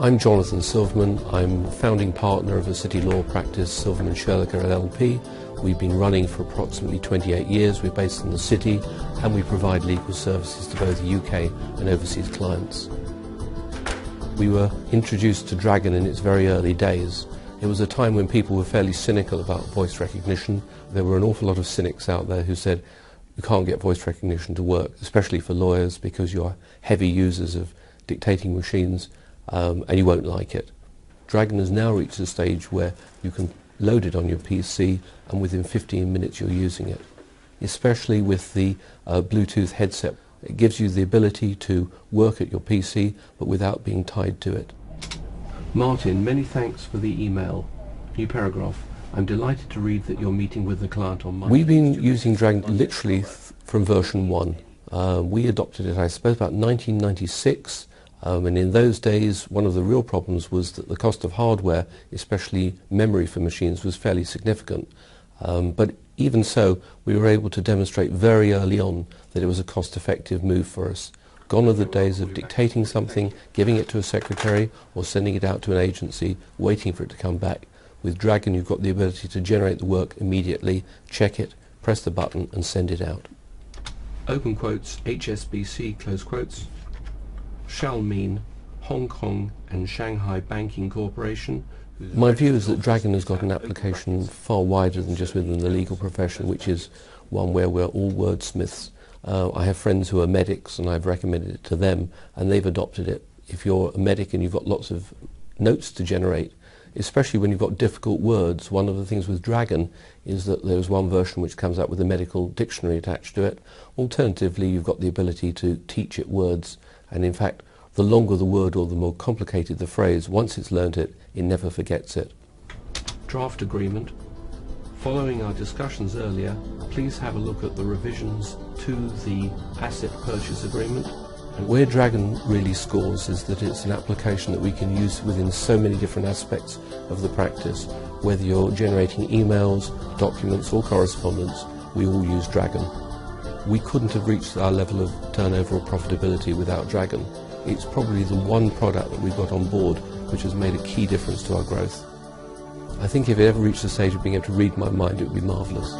I'm Jonathan Silverman. I'm founding partner of a city law practice, Silverman, Sherliker LLP. We've been running for approximately 28 years. We're based in the city and we provide legal services to both UK and overseas clients. We were introduced to Dragon in its very early days. It was a time when people were fairly cynical about voice recognition. There were an awful lot of cynics out there who said you can't get voice recognition to work, especially for lawyers, because you're heavy users of dictating machines and you won't like it. Dragon has now reached a stage where you can load it on your PC and within 15 minutes you're using it. Especially with the Bluetooth headset. It gives you the ability to work at your PC but without being tied to it. Martin, many thanks for the email. New paragraph. I'm delighted to read that you're meeting with the client on Monday. We've been using Dragon literally from version 1. We adopted it, I suppose, about 1996. And in those days, one of the real problems was that the cost of hardware, especially memory for machines, was fairly significant. But even so, we were able to demonstrate very early on that it was a cost-effective move for us. Gone are the days of dictating something, giving it to a secretary, or sending it out to an agency, waiting for it to come back. With Dragon, you've got the ability to generate the work immediately, check it, press the button, and send it out. Open quotes, HSBC, close quotes, shall mean Hong Kong and Shanghai Banking Corporation. My view is that Dragon has got an application far wider than just within the legal profession, which is one where we're all wordsmiths. I have friends who are medics and I've recommended it to them and they've adopted it. If you're a medic and you've got lots of notes to generate, especially when you've got difficult words, one of the things with Dragon is that there's one version which comes out with a medical dictionary attached to it. Alternatively, you've got the ability to teach it words, and in fact, the longer the word or the more complicated the phrase, once it's learnt it, it never forgets it. Draft agreement. Following our discussions earlier, please have a look at the revisions to the asset purchase agreement. And where Dragon really scores is that it's an application that we can use within so many different aspects of the practice. Whether you're generating emails, documents or correspondence, we all use Dragon. We couldn't have reached our level of turnover or profitability without Dragon. It's probably the one product that we've got on board which has made a key difference to our growth. I think if it ever reached the stage of being able to read my mind, it would be marvellous.